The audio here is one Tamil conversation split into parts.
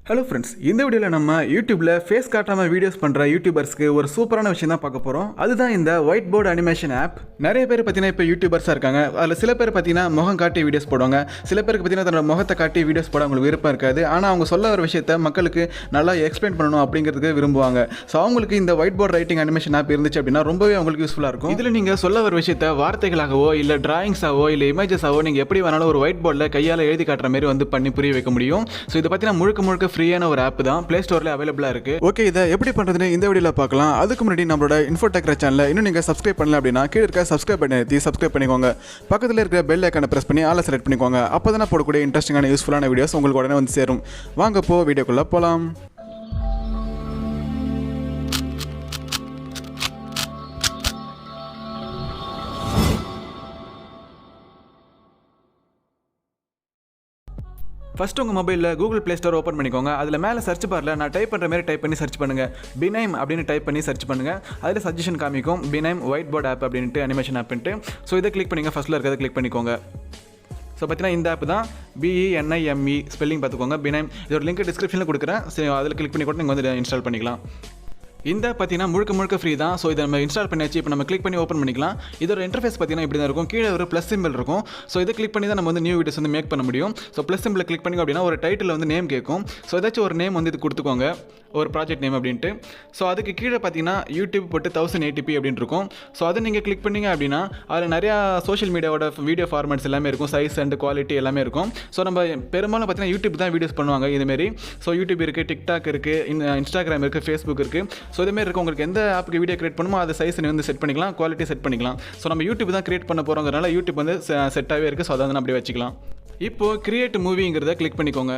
ஹலோ ஃப்ரெண்ட்ஸ், இந்த வீடியோவில் நம்ம யூடியூப்பில் ஃபேஸ் காட்டாமல் வீடியோஸ் பண்ணுற யூடியூபர்ஸ்க்கு ஒரு சூப்பரான விஷயம் தான் பார்க்க போகிறோம். அதுதான் இந்த ஒயிட் போர்டு அனிமேஷன் ஆப். நிறைய பேர் பார்த்தீங்கன்னா இப்போ யூடியூபர்ஸாக இருக்காங்க. அதில் சில பேர் பார்த்தீங்கன்னா முகம் காட்டி வீடியோஸ் போடுவாங்க. சில பேருக்கு பார்த்தீங்கன்னா தன்னோட முகத்தை காட்டி வீடியோஸ் போட அவங்களுக்கு விருப்பம் இருக்காது. ஆனால் அவங்க சொல்ல வர விஷயத்தை மக்களுக்கு நல்லா எக்ஸ்பிளைன் பண்ணணும் அப்படிங்கிறதுக்கு விரும்புவாங்க. ஸோ அவங்களுக்கு இந்த white board writing animation app இருந்துச்சு அப்படின்னா ரொம்பவே அவங்களுக்கு யூஸ்ஃபுல்லாக இருக்கும். இதில் நீங்கள் சொல்ல வர விஷயத்தை வார்த்தைகளாகவோ இல்லை டிராயிங்ஸாவோ இல்லை இமேஜஸாவோ நீங்கள் எப்படி வேணாலும் ஒரு ஒயிட் போர்டில் கையால் எழுதி காட்டுற மாதிரி வந்து பண்ணி புரிய வைக்க முடியும். ஸோ இதை பார்த்தீங்கன்னா முழுக்க ஃப்ரீயான ஒரு ஆப் தான். Play Storeல அவைலபிளா இருக்கு. ஓகே, இதை எப்படி பண்றதுன்னு இந்த வீடியோல பார்க்கலாம். அதுக்கு முன்னாடி நம்மளோட இன்ஃபோடெக் சேனலை இன்னும் நீங்க சப்ஸ்கிரைப் பண்ணல அப்படின்னா கீழ இருக்க சப்ஸ்கிரைப் பட்டனை அழுத்தி சப்ஸ்கிரைப் பண்ணிக்கோங்க. பக்கத்துல இருக்கிற பெல் ஐகானை பிரஸ் பண்ணி ஆல் செலக்ட் பண்ணிக்கோங்க. அப்பதான் போடக்கூடிய இன்ட்ரெஸ்டிங்கான யூஸ்ஃபுல்லான வீடியோஸ் உங்களுக்கு உடனே வந்து சேரும். வாங்க போ வீடியோக்குள்ள போலாம். ஃபஸ்ட்டு உங்கள் மொபைலில் கூகுள் ப்ளே ஸ்டோர் ஓப்பன் பண்ணிக்கோங்க. அதில் மேலே சர்ச் பாரில் நான் டைப் பண்ணுற மாதிரி டைப் பண்ணி சர்ச் பண்ணுங்கள். பினைம் அப்படின்னு டைப் பண்ணி சர்ச் பண்ணுங்கள். அதில் சஜஷன் காமிக்கும் பினைம் ஒயிட் போர்ட் ஆப் அப்படின்ட்டு அனிமேஷன் ஆப்ன்ட்டு. ஸோ இதை கிளிக் பண்ணிங்க. ஃபஸ்ட்டில் இருக்கிறத கிளிக் பண்ணிக்கோங்க. ஸோ பார்த்தீங்கன்னா இந்த ஆப் தான் BENIME ஸ்பெல்லிங் பார்த்துக்கோங்க. பினைம் இதோட லிங்க் டிஸ்கிரிப்ஷனில் கொடுக்குறேன். ஸோ அதில் கிளிக் பண்ணி கூட நீங்கள் வந்து இன்ஸ்டால் பண்ணிக்கலாம். இந்த பார்த்தீங்கன்னா முழுக்க ஃப்ரீ தான். ஸோ இதை நம்ம இன்ஸ்டால் பண்ணியாச்சு. இப்போ நம்ம கிளிக் பண்ணி ஓப்பன் பண்ணிக்கலாம். இதோட இன்டர்ஃபேஸ் பார்த்தீங்கன்னா இப்படி தான் இருக்கும். கீழே ஒரு ப்ளஸ் சிம்பிள் இருக்கும். ஸோ இதை கிளிக் பண்ணி தான் நம்ம வந்து நியூ வீடியோஸ் வந்து மேக் பண்ண முடியும். ஸோ ப்ளஸ் சிம்பிளை கிளிக் பண்ணி அப்படின்னா ஒரு டைட்டில் வந்து நேம் கேட்கும். ஸோ ஏதாச்சும் ஒரு நேம் வந்து இது கொடுத்துக்கோங்க, ஒரு ப்ராஜெக்ட் நேம் அப்படின்ட்டு. ஸோ அதுக்கு கீழே பார்த்தீங்கன்னா யூடியூப் போட்டு 1080p அப்படின்னு இருக்கும். ஸோ அதை நீங்கள் கிளிக் பண்ணிங்க அப்படின்னா அதில் நிறையா சோஷியல் மீடியாவோட வீடியோ ஃபார்மேட்ஸ் எல்லாமே இருக்கும். சைஸ் அண்ட் குவாலிட்டி எல்லாமே இருக்கும். ஸோ நம்ம பெரும்பாலும் பார்த்தீங்கன்னா யூடியூப் தான் வீடியோஸ் பண்ணுவாங்க இதுமாரி. ஸோ யூடியூப் இருக்குது, டிக்டாக் இருக்குது, இன்ஸ்டாகிராம் இருக்குது, ஃபேஸ்புக் இருக்குது. ஸோ இதுமாரி இருக்குது. உங்களுக்கு எந்த ஆப்புக்கு வீடியோ கிரியேட் பண்ணுமோ அதை சைஸ் வந்து செட் பண்ணிக்கலாம், குவாலிட்டி செட் பண்ணிக்கலாம். ஸோ நம்ம யூடியூப் தான் கிரியேட் பண்ண போகிறோங்கிறனால யூடியூப் வந்து செட்டாகவே இருக்குது. ஸோ அதை வந்து அப்படியே வச்சுக்கலாம். இப்போது கிரியேட் மூவிங்கிறத கிளிக் பண்ணிக்கோங்க.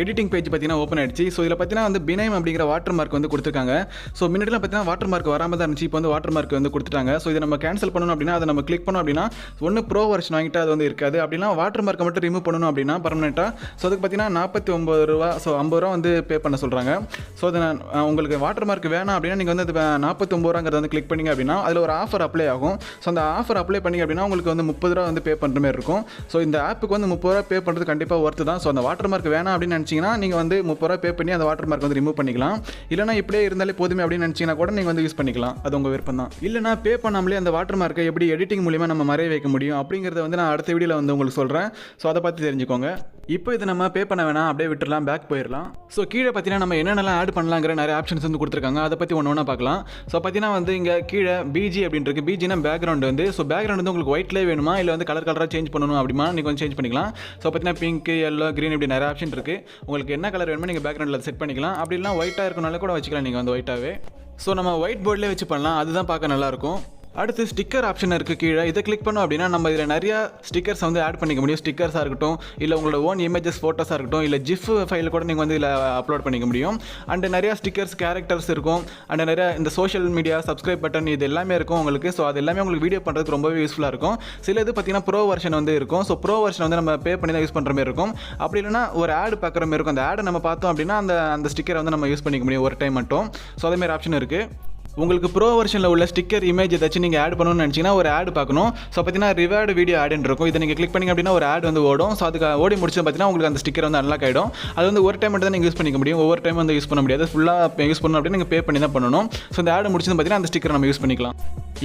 எடிட்டிங் பேஜ் பார்த்தீங்கன்னா ஓப்பன் ஆயிடுச்சு. ஸோ இதில் பார்த்தீங்கன்னா வந்து பினைம் அப்படிங்கிற வாட்டர் மார்க் வந்து கொடுத்துருக்காங்க. ஸோ முன்னாடிலாம் பார்த்தீங்கன்னா வாட்டர் மார்க் வராமல் தான் இருந்துச்சு. இப்போ வந்து வாட்டர் மார்க் வந்து கொடுத்துட்டாங்க. ஸோ இதை நம்ம கேன்சல் பண்ணணும் அப்படின்னா அதை நம்ம கிளிக் பண்ணோம் அப்படின்னா ஒன்று ப்ரோ வெர்ஷன் வாங்கிட்டு அது வந்து இருக்காது. அப்படின்னா வாட்டர் மார்க்கை மட்டும் ரிமூவ் பண்ணணும் அப்படின்னா பர்மனெண்ட்டாக. ஸோ அதுக்கு பார்த்தீங்கன்னா 49 ரூபா, ஸோ 50 ரூபா வந்து பே பண்ண சொல்கிறாங்க. ஸோ அதை உங்களுக்கு வாட்டர் மார்க் வேணாம் அப்படின்னா நீங்கள் வந்து அது 49 ரூபாங்கிறத வந்து கிளிக் பண்ணிங்க அப்படின்னா அதில் ஒரு ஆஃபர் அப்ளை ஆகும். ஸோ அந்த ஆஃபர் அப்ளை பண்ணிங்க அப்படின்னா உங்களுக்கு வந்து 30 ரூபா வந்து பே பண்ணுற மாதிரி இருக்கும். ஸோ இந்த ஆப்புக்கு வந்து 30 ரூபா பே பண்ணுறது கண்டிப்பாக ஒர்த்து தான். ஸோ அந்த வாட்டர் மார்க் வேணாம் அப்படின்னு நினச்சிங்கன்னா நீங்கள் வந்து 30 ரூபா பே பண்ணி அந்த வாட்டர் மார்க் வந்து ரிமூவ் பண்ணிக்கலாம். இல்லைனா இப்படியே இருந்தாலே போதுமே அப்படின்னு நினச்சிங்கன்னா கூட நீங்கள் வந்து யூஸ் பண்ணிக்கலாம். அது உங்கள் விருப்பம் தான். இல்லைனா பே பண்ணாமலே அந்த வாட்டர் மார்க்கை எப்படி எடிட்டிங் மூலியமாக நம்ம மறைய வைக்க முடியும் அப்படிங்கிறத வந்து நான் அடுத்த வீடியோவில் வந்து உங்களுக்கு சொல்கிறேன். ஸோ அதை பார்த்து தெரிஞ்சுக்கோங்க. இப்போ இதை நம்ம பே பண்ண வேணாம், அப்படியே விட்டுடலாம், பேக் போயிடலாம். ஸோ கீழே பார்த்தீங்கன்னா நம்ம என்னென்னலாம் ஆட் பண்ணலாங்கிற நிறைய ஆப்ஷன்ஸ் வந்து கொடுத்துருக்காங்க. அதை பற்றி ஒன்று ஒன்றா பார்க்கலாம். ஸோ பார்த்தீங்கன்னா வந்து இங்கே கீழே பிஜி அப்படின்னு இருக்குது. பிஜினா பேக்ரவுண்ட் வந்து. ஸோ பேக்ரவுண்ட் வந்து உங்களுக்கு ஒயிட்லேயே வேணுமா இல்லை வந்து கலராக சேஞ்ச் பண்ணணும் அப்படிமா நீங்கள் வந்து சேஞ்ச் பண்ணிக்கலாம். ஸோ பார்த்தீங்கன்னா பிங்க், எல்லோ, க்ரீன் இப்படி நிறைய ஆப்ஷன் இருக்குது. உங்களுக்கு என்ன கலர் வேணுமோ நீங்கள் பேக்ரவுண்டில் செட் பண்ணிக்கலாம். அப்படி இல்லைனா ஒயிட்டாக இருக்கனால கூட வச்சுக்கலாம் நீங்கள் வந்து ஒயிட்டாகவே. ஸோ நம்ம ஒயிட் போர்ட்லேயே வச்சு பண்ணலாம். அதுதான் பார்க்க நல்லாயிருக்கும். அடுத்து ஸ்டிக்கர் ஆப்ஷன் இருக்குது கீழே. இதை கிளிக் பண்ணோம் அப்படின்னா நம்ம இதில் நிறையா ஸ்டிக்கர்ஸ் வந்து ஆட் பண்ணிக்க முடியும். ஸ்டிக்கர்ஸாக இருக்கட்டும், இல்லை உங்களோட ஓன் இமேஜஸ் ஃபோட்டோஸாக இருக்கட்டும், இல்லை ஜிஃப் ஃபைல் கூட நீங்கள் வந்து இதில் அப்லோட் பண்ணிக்க முடியும். அண்ட் நிறையா ஸ்டிக்கர்ஸ், கேரக்டர்ஸ் இருக்கும். அண்ட் நிறையா இந்த சோஷியல் மீடியா சப்ஸ்கிரைப் பட்டன் இது எல்லாமே இருக்கும் உங்களுக்கு. ஸோ அது எல்லாமே உங்களுக்கு வீடியோ பண்ணுறதுக்கு ரொம்பவே யூஸ்ஃபுல்லாக இருக்கும். சில இது பார்த்தீங்கன்னா ப்ரோ வெர்ஷன் வந்து இருக்கும். ஸோ ப்ரோ வெர்ஷன் வந்து நம்ம பே பண்ணி தான் யூஸ் பண்ணுற மாதிரி இருக்கும். அப்படி இல்லைனா ஒரு ஆட் பார்க்குற மாதிரி இருக்கும். அந்த ஆடை நம்ம பார்த்தோம் அப்படின்னா அந்த ஸ்டிக்கரை வந்து நம்ம யூஸ் பண்ணிக்க முடியும் ஒரு டைம் மட்டும். ஸோ அதேமாதிரி ஆப்ஷன் இருக்குது. உங்களுக்கு ப்ரோ வெர்ஷனில் உள்ள ஸ்டிக்கர் இமேஜ் ஏதாச்சும் நீங்கள் ஆட் பண்ணணும்னு நினச்சிங்கன்னா ஒரு ஆட் பார்க்கணும். ஸோ பார்த்தீங்கன்னா ரிவார்டு வீடியோ ஆடுன்னு இருக்கும். இதை நீங்கள் கிளிக் பண்ணிங்க அப்படின்னா ஒரு ஆட் வந்து ஓடும். ஸோ அதுக்கு ஓடி முடிச்சு பார்த்தீங்கன்னா உங்களுக்கு அந்த ஸ்டிக்கர் வந்து அன்லாக் ஆகிடும். அது வந்து ஒரு டைம் மட்டும் தான் நீங்கள் யூஸ் பண்ணிக்க முடியும். ஒவ்வொரு டைம் வந்து யூஸ் பண்ண முடியாது. ஃபுல்லாக யூஸ் பண்ணணும் அப்படின்னு நீங்கள் பே பண்ணி தான் பண்ணணும். ஸோ இந்த ஆட் முடிச்சு பார்த்தீங்கன்னா அந்த ஸ்டிக்கர் நம்ம யூஸ் பண்ணிக்கலாம்.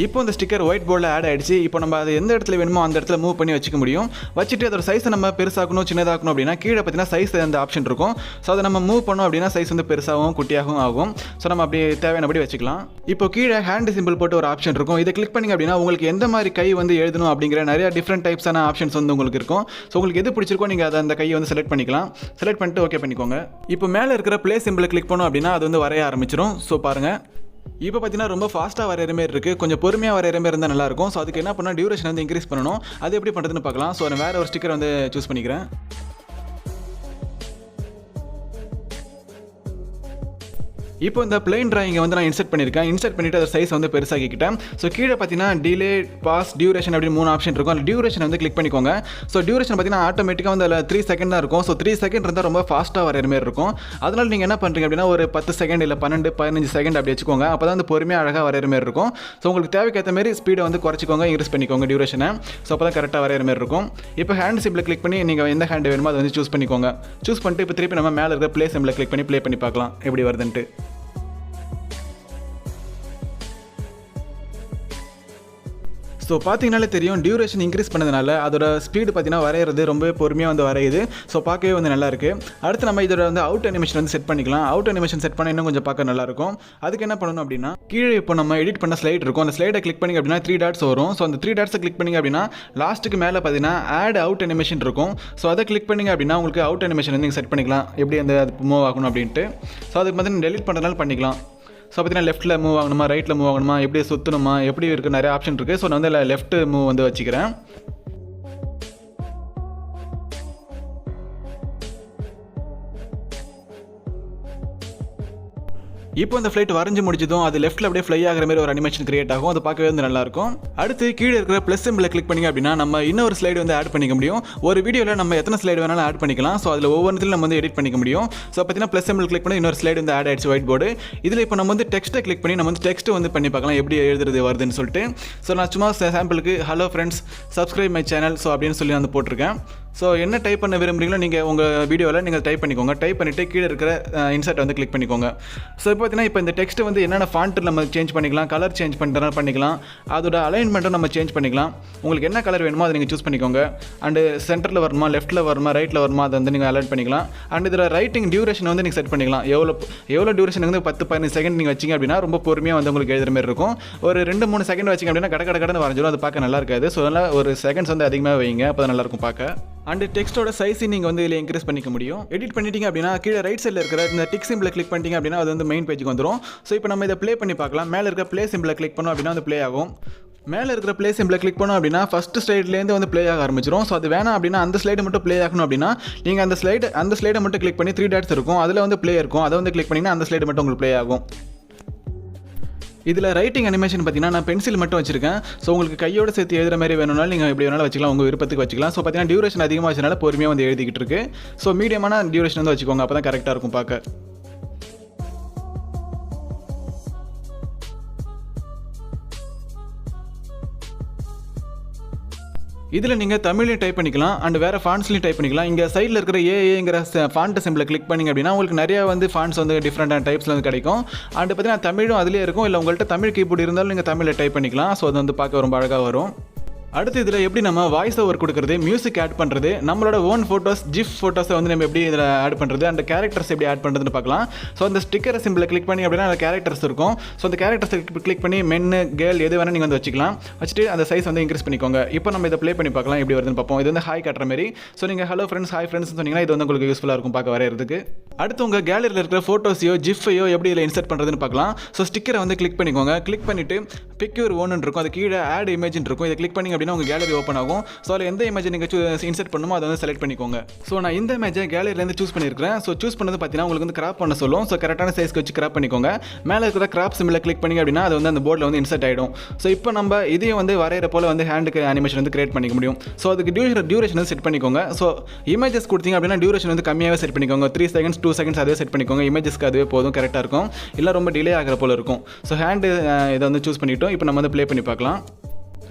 இப்போ இந்த ஸ்டிக்கர் ஒயிட் போர்டில் ஆட் ஆகிடுச்சு. இப்போ நம்ம அது எந்த இடத்துல வேணுமோ அந்த இடத்துல மூவ் பண்ணி வச்சுக்க முடியும். வச்சுட்டு அதோட சைஸை நம்ம பெருசாக்கணும், சின்னதாக்கணும் அப்படின்னா கீழே பார்த்தீங்கன்னா சைஸ் அந்த ஆப்ஷன் இருக்கும். ஸோ அதை நம்ம மூவ் பண்ணோம் அப்படின்னா சைஸ் வந்து பெருசாகவும் குட்டியாகவும் ஆகும். ஸோ நம்ம அப்படி தேவையானபடி வச்சுக்கலாம். இப்போ கீழே ஹேண்ட் சிம்பிள் போட்டு ஒரு ஆப்ஷன் இருக்கும். இதை கிளிக் பண்ணிங்க அப்படின்னா உங்களுக்கு எந்த மாதிரி கை வந்து எழுதணும் அப்படிங்கிற நிறைய டிஃப்ரெண்ட் டைப்ஸான ஆப்ஷன்ஸ் வந்து உங்களுக்கு இருக்கும். ஸோ உங்களுக்கு எது பிடிச்சிருக்கோ நீங்கள் அதை அந்த கையை வந்து செலக்ட் பண்ணிக்கலாம். செலக்ட் பண்ணிட்டு ஓகே பண்ணிக்கோங்க. இப்போ மேலே இருக்கிற ப்ளே சிம்பிளை கிளிக் பண்ணோம் அப்படின்னா அது வந்து வரைய ஆரம்பிச்சிடும். ஸோ பாருங்கள், இப்போ பார்த்தீங்கன்னா ரொம்ப ஃபாஸ்ட்டாக வரைகிற மாதிரி இருக்குது. கொஞ்சம் பொறுமையாக வரைகிற மாதிரி இருந்தால் நல்லாயிருக்கும். ஸோ அதுக்கு என்ன பண்ணால் டியூரேஷன் வந்து இன்க்ரீஸ் பண்ணணும். அது எப்படி பண்ணுறதுன்னு பார்க்கலாம். ஸோ நான் வேறு ஒரு ஸ்டிக்கர் வந்து சூஸ் பண்ணிக்கிறேன். இப்போ இந்த பிளைன் டிராயிங்கை வந்து நான் இன்சர்ட் பண்ணியிருக்கேன். இன்சர்ட் பண்ணிவிட்டு அதை சைஸ் வந்து பெருசாகிக்கிட்டேன். ஸோ கீழே பார்த்தீங்கன்னா டிலே, பாஸ், டியூரேஷன் அப்படின்னு 3 ஆப்ஷன் இருக்கும். அதில் டியூரேஷன் வந்து கிளிக் பண்ணிக்கோங்க. ஸோ டியூரேஷன் பார்த்தீங்கன்னா ஆட்டோமேட்டிக்காக வந்து அதில் 3 செகண்ட் தான் இருக்கும். ஸோ 3 செகண்ட் இருந்தால் ரொம்ப ஃபாஸ்ட்டாக வரைகிற மாதிரி இருக்கும். அதனால் நீங்கள் என்ன பண்ணுறீங்க அப்படின்னா ஒரு 10 செகண்ட் இல்லை 12, 15 செகண்ட் அப்படி வச்சுக்கோங்க. அப்போ தான் வந்து பொறுமையாக அழகாக வரைகிற மாதிரி இருக்கும். ஸோ உங்களுக்கு தேவைக்கேற்ற மாதிரி ஸ்பீடை வந்து குறைச்சிக்கோங்க, இன்க்ரீஸ் பண்ணிக்கோங்க டியூரேஷனை. ஸோ அப்போ தான் கரெக்டாக வரைகிற மாதிரி இருக்கும். இப்போ ஹேண்ட் சிம்பிளை கிளிக் பண்ணி நீங்கள் எந்த ஹேண்ட் வேணுமோ அதை வந்து சூஸ் பண்ணிக்கோங்க. சூஸ் பண்ணிட்டு இப்போ திருப்பி நம்ம மேலே இருக்கிற ப்ளே சிம்பிளை கிளிக் பண்ணி ப்ளே பண்ணி பார்க்கலாம் எப்படி வருதுன்ட்டு. ஸோ பார்த்தீங்கனாலே தெரியும் டியூரேஷன் இன்க்ரீஸ் பண்ணதுனால அதோட ஸ்பீடு பார்த்தீங்கன்னா வரைகிறது ரொம்ப பொறுமையாக வந்து வரையுது. ஸோ பார்க்கவே வந்து நல்லாயிருக்கு. அடுத்து நம்ம இதோட வந்து அவுட் அனிமேஷன் வந்து செட் பண்ணிக்கலாம். அவுட் அனிமேஷன் செட் பண்ண இன்னும் கொஞ்சம் பார்க்க நல்லாயிருக்கும். அதுக்கு என்ன பண்ணணும் அப்படின்னா கீழே இப்போ நம்ம எடிட் பண்ண ஸ்லைட் இருக்கும். அந்த ஸ்லைடை கிளிக் பண்ணி அப்படின்னா 3 டாட்ஸ் வரும். ஸோ அந்த 3 டாட்ஸை கிளிக் பண்ணிங்க அப்படின்னா லாஸ்ட்டுக்கு மேலே பார்த்தீங்கன்னா ஆட் அவுட் அனிமேஷன் இருக்கும். ஸோ அதை கிளிக் பண்ணிங்க அப்படின்னா உங்களுக்கு அவுட் அனிமேஷன் வந்து நீங்கள் செட் பண்ணிக்கலாம் எப்படி அந்த அது மூவ் ஆகணும் அப்படின்ட்டு. ஸோ அதுக்கு பார்த்தீங்கன்னா டெலிட் பண்ணுறதுனால பண்ணிக்கலாம். ஸோ பார்த்தீங்கன்னா லெஃப்ட்டில் மூவ் ஆகணுமா, ரைட்டில் மூவ் ஆகணுமா, எப்படி சுற்றணுமா, எப்படி இருக்குது, நிறைய ஆப்ஷன் இருக்குது. ஸோ நான் வந்து லெஃப்ட் மூவ் வந்து வச்சுக்கிறேன். இப்போ இந்த ஃப்ளைட் வரைஞ்சி முடிச்சதும் அது லெஃப்ட்டில் அப்படியே ஃப்ளை ஆகிற மாதிரி ஒரு அனிமேஷன் கிரியேட் ஆகும். அது பார்க்கவே வந்து நல்லாயிருக்கும். அடுத்து கீழே இருக்கிற ப்ளஸ் சிம்பிளை கிளிக் பண்ணிங்க அப்படின்னா நம்ம இன்னொரு ஸ்லைடு வந்து ஆட் பண்ணிக்க முடியும். ஒரு வீடியோவில் நம்ம எத்தனை ஸ்லைடு வேணாலும் ஆட் பண்ணிக்கலாம். ஸோ அதில் ஒவ்வொன்றிலும் நம்ம வந்து எடிட் பண்ணிக்க முடியும். ஸோ பார்த்தீங்கன்னா ப்ளஸ் சிம்பிள் கிளிக் பண்ணி இன்னொரு ஸ்லைடு வந்து ஆட் ஆயிடுச்சு ஒயிட் போர்டு. இதில் இப்போ நம்ம வந்து டெக்ஸ்ட்டை கிளிக் பண்ணி நம்ம வந்து டெக்ஸ்ட் வந்து பண்ணி பார்க்கலாம் எப்படி எழுதுறது வருதுன்னு சொல்லிட்டு. ஸோ நான் சும்மா சாம்பிளுக்கு hello friends subscribe my channel so அப்படின்னு சொல்லி வந்து போட்டிருக்கேன். ஸோ என்ன டைப் பண்ண விரும்புறீங்களோ நீங்கள் உங்கள் வீடியோவில் நீங்கள் டைப் பண்ணிக்கோங்க. டைப் பண்ணிவிட்டு கீழே இருக்கிற இன்சர்ட் வந்து கிளிக் பண்ணிக்கோங்க. ஸோ இப்போ பார்த்தீங்கன்னா இப்போ இந்த டெக்ஸ்ட் வந்து என்னென்ன ஃபாண்ட்டு நம்ம சேஞ்ச் பண்ணிக்கலாம், கலர் சேஞ்ச் பண்ணுறதுனால பண்ணிக்கலாம், அதோட அலைன்மெண்ட்டும் நம்ம சேஞ்ச் பண்ணிக்கலாம். உங்களுக்கு என்ன கலர் வேணுமோ அதை நீங்கள் சூஸ் பண்ணிக்கோங்க. அண்டு சென்டரில் வருமா, லெஃப்ட்டில் வருமா, ரைட்டில் வருமா அதை வந்து நீங்கள் அலைன் பண்ணிக்கலாம். அண்ட் இதில் ரைட்டிங் டியூரேஷன் வந்து நீங்கள் செட் பண்ணிக்கலாம். எவ்வளோ டியூரேஷன் வந்து 10-15 செகண்ட் நீங்கள் வச்சிங்க அப்படின்னா ரொம்ப பொறுமையாக வந்து உங்களுக்கு எழுதுற மாதிரி இருக்கும். ஒரு 2-3 செகண்ட் வச்சிங்க அப்படின்னா கடை வரைஞ்சிடும். அது பார்க்க நல்லா இருக்காது. ஸோ அதனால் ஒரு செகண்ட்ஸ் வந்து அதிகமாக வைங்க, அப்போ தான் நல்லாயிருக்கும் பார்க்க. அண்ட் டெக்ஸ்ட்டோட சைஸை நீங்கள் வந்து இதில் இன்க்ரீஸ் பண்ணிக்க முடியும். எடிட் பண்ணிட்டீங்க அப்படின்னா கீழே ரைட் சைடில் இருக்கிற இந்த டிக் சிம்பிளை கிளிக் பண்ணிட்டீங்க அப்படின்னா அது வந்து மெயின் பேஜுக்கு வந்துடும். ஸோ இப்போ நம்ம இதை ப்ளே பண்ணி பார்க்கலாம். மேலே இருக்கிற ப்ளே சிம்பிளை கிளிக் பண்ணோம் அப்படின்னா வந்து ப்ளே ஆகும். மேலே இருக்கிற ப்ளே சிம்பிளை கிளிக் பண்ணோம் அப்படின்னா ஃபஸ்ட்டு ஸ்லைட்லேருந்து வந்து ப்ளே ஆக ஆரம்பிச்சிடும். ஸோ அது வேணாம் அப்படின்னா அந்த ஸ்லைடு மட்டும் ப்ளே ஆகணும் அப்படின்னா நீங்கள் அந்த ஸ்லைடை மட்டும் கிளிக் பண்ணி 3 டாட்ஸ் இருக்கும், அதில் வந்து ப்ளே இருக்கும், அதை வந்து கிளிக் பண்ணிங்கன்னா அந்த ஸ்லைடு மட்டும் உங்களுக்கு ப்ளே ஆகும். இதில் ரைட்டிங் அனிமேஷன் பார்த்தீங்கன்னா நான் பென்சில் மட்டும் வச்சிருக்கேன். ஸோ உங்களுக்கு கையோடு சேர்த்து எழுதுற மாதிரி வேணும்னாலும் நீங்கள் எப்படி வேணாலும் வச்சுக்கலாம், உங்கள் விருப்பத்துக்கு வச்சுக்கலாம். ஸோ பார்த்தீங்கன்னா டியூரேஷன் அதிகமாக வச்சனால பொறுமையாக வந்து எழுதிக்கிட்டு இருக்கு. ஸோ மீடியமான டியூரேஷன் வந்து வச்சுக்கோங்க, அப்போ தான் கரெக்டாக இருக்கும் பார்க்க. இதில் நீங்கள் தமிழ்லையும் டைப் பண்ணிக்கலாம் அண்ட் வேறு ஃபாண்ட்ஸ்லையும் டைப் பண்ணிக்கலாம். இங்கே சைடில் இருக்கிற ஏஏங்கிற ஃபாண்ட் சிம்பிளை கிளிக் பண்ணிங்க அப்படின்னா உங்களுக்கு நிறையா வந்து ஃபாண்ட்ஸ் வந்து டிஃப்ரெண்டான டைப்ஸில் வந்து கிடைக்கும். அண்ட் பார்த்தீங்கன்னா தமிழும் அதிலே இருக்கும். இல்லை உங்கள்கிட்ட தமிழ் கீபோர்டு இருந்தாலும் நீங்கள் தமிழில் டைப் பண்ணிக்கலாம். ஸோ அது வந்து பார்க்க ரொம்ப அழகாக வரும். அடுத்து இதில் எப்படி நம்ம வாய்ஸ் ஓவர் கொடுக்குறது, மியூசிக் ஆட் பண்ணுறது, நம்மளோட ஓன் ஃபோட்டோஸ், ஜிஃப் ஃபோட்டோஸை வந்து நம்ம எப்படி இதில் ஆட் பண்ணுறது, அந்த கேரக்டர்ஸ் எப்படி ஆட் பண்ணுறதுன்னு பார்க்கலாம். ஸோ அந்த ஸ்டிக்கர் சிம்பிளை கிளிக் பண்ணி அப்படின்னா அந்த கேரக்டர்ஸ் இருக்கும். ஸோ அந்த கேரக்டர்ஸ் கிளிக் பண்ணி மென்னு கேர்ள் எது வேணால் நீங்கள் வந்து வச்சுக்கலாம். வச்சுட்டு அந்த சைஸ் வந்து இன்க்ரீஸ் பண்ணிக்கோங்க. இப்போ நம்ம இதை ப்ளே பண்ணி பார்க்கலாம் எப்படி வருதுன்னு பார்ப்போம். இது வந்து ஹாய் காட்டுற மாதிரி. ஸோ நீங்கள் ஹலோ ஃப்ரெண்ட்ஸ், ஹாய் ஃப்ரெண்ட்ஸ் சொன்னீங்கன்னா இது வந்து உங்களுக்கு யூஸ்ஃபுல்லாக இருக்கும் பார்க்க வரைகிறதுக்கு. அடுத்து உங்கள் கேலரியில் இருக்கிற ஃபோட்டோஸையோ ஜிஃபையோ எப்படி இதில் இன்சர்ட் பண்ணுறதுன்னு பார்க்கலாம். ஸோ ஸ்டிக்கரை வந்து கிளிக் பண்ணிக்கோங்க. கிளிக் பண்ணிவிட்டு பிக் யுவர் ஓன்னு இருக்கும், அது கீழே ஆட் இமேஜ் இருக்கும். இதை கிளிக் பண்ணிங்க அப்படின்னா உங்கள் கேலரி ஓப்பன் ஆகும். ஸோ அதில் எந்த இமேஜை நீங்கள் இன்சர்ட் பண்ணுமோ அதை வந்து செலக்ட் பண்ணிக்கோங்க. ஸோ நான் இந்த இமேஜை கேலரியிலேருந்து சூஸ் பண்ணியிருக்கிறேன். ஸோ சூஸ் பண்ணது பார்த்தீங்கன்னா உங்களுக்கு வந்து கிராப் பண்ண சொல்லும். ஸோ கரெக்டான சைஸ்க்கு வச்சு கிராப் பண்ணிக்கோங்க. மேலே இருக்கிற கிராப் சிம்பிளை கிளிக் பண்ணிங்க அப்படின்னா அது வந்து அந்த போர்டில் வந்து இன்சர்ட் ஆகிடும். ஸோ இப்போ நம்ம இதையும் வந்து வரைகிற போல் வந்து ஹேண்டுக்கு அனிமேஷன் வந்து கிரியேட் பண்ணிக்க முடியும். ஸோ அதுக்கு டியூரேஷன் வந்து செட் பண்ணிக்கோங்க. ஸோ இமேஜஸ் கொடுத்தீங்க அப்படின்னா டியூரேஷன் வந்து கம்மியாகவே செட் பண்ணிக்கோங்க. 3 செகண்ட்ஸ் 2 செகண்ட்ஸ் அதே செட் பண்ணிக்கோங்க. இமேஜஸ்க்கு அதுவே போதும், கரெக்டாக இருக்கும். இல்லை ரொம்ப டிலே ஆகிற போல் இருக்கும். ஸோ ஹேண்டு இதை வந்து சூஸ் பண்ணிவிட்டோம். இப்போ நம்ம வந்து ப்ளே பண்ணி பார்க்கலாம்.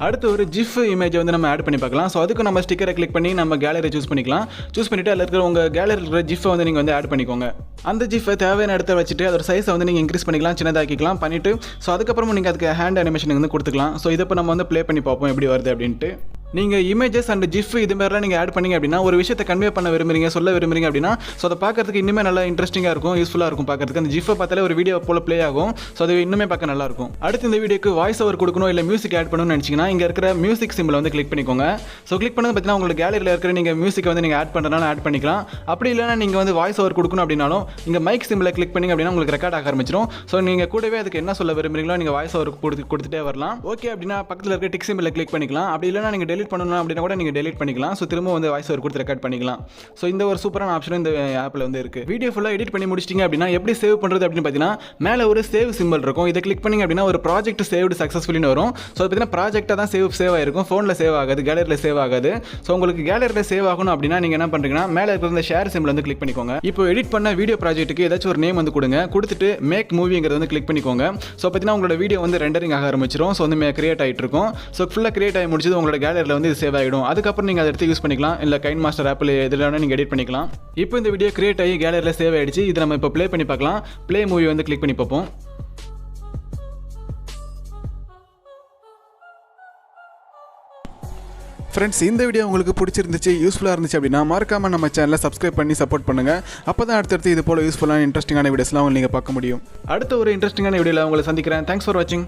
அடுத்து ஒரு ஜிஃப் இமேஜை வந்து நம்ம ஆட் பண்ணி பார்க்கலாம். ஸோ அதுக்கு நம்ம ஸ்டிக்கரை கிளிக் பண்ணி நம்ம கேலரி சூஸ் பண்ணிக்கலாம். சூஸ் பண்ணிவிட்டு அதில் இருக்கிற உங்கள் கேலரியில் இருக்கிற ஜிஃபை வந்து நீங்கள் வந்து ஆட் பண்ணிக்கோங்க. அந்த ஜிஃபை தேவையான இடத்த வச்சுட்டு அதோட சைஸை வந்து நீங்கள் இன்க்ரீஸ் பண்ணிக்கலாம், சின்னதாக்கிக்கலாம் பண்ணிவிட்டு ஸோ அதுக்கப்புறமா நீங்கள் அதுக்கு ஹேண்ட் அனிமேஷன் வந்து கொடுத்துக்கலாம். ஸோ இதை இப்போ நம்ம வந்து ப்ளே பண்ணி பார்ப்போம் எப்படி வருது அப்படின்ட்டு. நீங்கள் இமேஜஸ் அண்ட் ஜிஃப் இது மாதிரிலாம் நீங்கள் ஆட் பண்ணிங்க அப்படின்னா ஒரு விஷயத்தை கன்வே பண்ண விரும்புறீங்க, சொல்ல விரும்புறீங்க அப்படின்னா ஸோ அதை பார்க்கறதுக்கு இன்னுமே நல்லா இன்ட்ரெஸ்டிங்காக இருக்கும், யூஸ்ஃபுல்லாக இருக்கும் பார்க்கறதுக்கு. அந்த ஜிஃபை பார்த்தாலே ஒரு வீடியோ போல் ப்ளே ஆகும். ஸோ அது இன்னுமே பார்க்க நல்லாயிருக்கும். அடுத்து இந்த வீடியோக்கு வாய்ஸ் ஓவர் கொடுக்கணும் இல்லை மியூசிக் ஆட் பண்ணணும்னு நினச்சிங்கன்னா இங்கே இருக்கிற மியூசிக் சிம்பிளை வந்து கிளிக் பண்ணிக்கோங்க. ஸோ கிளிக் பண்ணது பார்த்தீங்கன்னா உங்களுக்கு கேலரியில் இருக்கிற நீங்கள் மியூசிக்கை வந்து நீங்கள் ஆட் பண்ணுறதுனால ஆட் பண்ணிக்கலாம். அப்படி இல்லைனா நீங்கள் வந்து வாய்ஸ் ஓவர் கொடுக்கணும் அப்படின்னாலும் இங்கே மைக் சிம்பிளை கிளிக் பண்ணிங்க அப்படின்னா உங்களுக்கு ரெக்கார்ட் ஆக ஆரம்பிச்சிடும். ஸோ நீங்கள் கூடவே அதுக்கு என்ன சொல்ல விரும்புறீங்களோ நீங்கள் வாய்ஸ் ஓவர் கொடுத்துட்டே வரலாம். ஓகே அப்படின்னா பக்கத்தில் இருக்கிற டிக் சிம்பிளை கிளிக் பண்ணிக்கலாம். அப்படி இல்லைனா நீங்கள் டெலிட் பண்ணணும் அப்படின்னா கூட நீங்கள் டெலிட் பண்ணிக்கலாம். ஸோ திரும்ப வந்து வாய்ஸ் ஓவர் கொடுத்து ரெக்கார்ட் பண்ணிக்கலாம். ஸோ இந்த ஒரு சூப்பரான ஆப்ஷனும் இந்த ஆப்பில் வந்து இருக்குது. வீடியோ ஃபுல்லாக எடிட் பண்ணி முடிச்சிட்டிங்க அப்படின்னா எப்படி சேவ் பண்ணுறது அப்படின்னு பார்த்தீங்கன்னா மேலே ஒரு சேவ் சிம்பிள் இருக்கும். இதை கிளிக் பண்ணிங்க அப்படின்னா ஒரு ப்ராஜெக்ட் சேவ்டு சக்ஸஸ்ஃபுல்லின்னு வரும். ஸோ அது பார்த்தீங்கன்னா ப்ராஜெக்டாக தான் சேவ் ஆகிருக்கும், ஃபோனில் சேவ் ஆகாது, கேலரியில் சேவ் ஆகாது. ஸோ உங்களுக்கு கேலரியில் சேவ் ஆகணும் அப்படின்னா நீங்கள் என்ன பண்ணுறீங்கன்னா மேலே இருக்கிற இந்த ஷேர் சிம்பிள் வந்து கிளிக் பண்ணிக்கோங்க. இப்போ எடிட் பண்ண வீடியோ ப்ராஜெக்ட்டுக்கு ஏதாச்சும் ஒரு நேம் வந்து கொடுங்க, கொடுத்துட்டு மேக் மூவிங்கிறது வந்து கிளிக் பண்ணிக்கோங்க. ஸோ பார்த்தீங்கன்னா உங்களோட வீடியோ வந்து ரெண்டரிங் ஆக ஆரம்பிச்சிடும். ஸோ வந்து கிரியேட் ஆகிட்டு இருக்கும். ஸோ ஃபுல்லாக கிரியேட் ஆகி முடிச்சது உங்களோட கேலரியில் வந்து இது சேவ் ஆகிடும். அதுக்கப்புறம் நீங்கள் அதை எடுத்து யூஸ் பண்ணிக்கலாம், இல்லை கைன் மாஸ்டர் ஆப்பில் எதில் வேணால் நீங்கள் எடிட் பண்ணிக்கலாம். இப்போ இந்த வீடியோ கிரியேட் ஆகி கேலரியில் சேவ் ஆகிடுச்சு. இது நம்ம இப்போ ப்ளே பண்ணி பார்க்கலாம். ப்ளே மூவி வந்து கிளிக் பண்ணி பார்ப்போம். ஃப்ரெண்ட்ஸ், இந்த வீடியோ உங்களுக்கு பிடிச்சிருந்துச்சு, யூஸ்ஃபுல்லாக இருந்துச்சு அப்படின்னா மறக்காமல் நம்ம சேனலை சப்ஸ்கிரைப் பண்ணி சப்போர்ட் பண்ணுங்கள். அப்போ தான் அடுத்தடுத்து இது போல் யூஸ்ஃபுல்லான இன்ட்ரெஸ்டிங்கான வீடியோஸ்லாம் நீங்கள் பார்க்க முடியும். அடுத்த ஒரு இன்ட்ரெஸ்டிங்கான வீடியோவில் உங்களை சந்திக்கிறேன். தேங்க்ஸ் ஃபார் வாட்சிங்.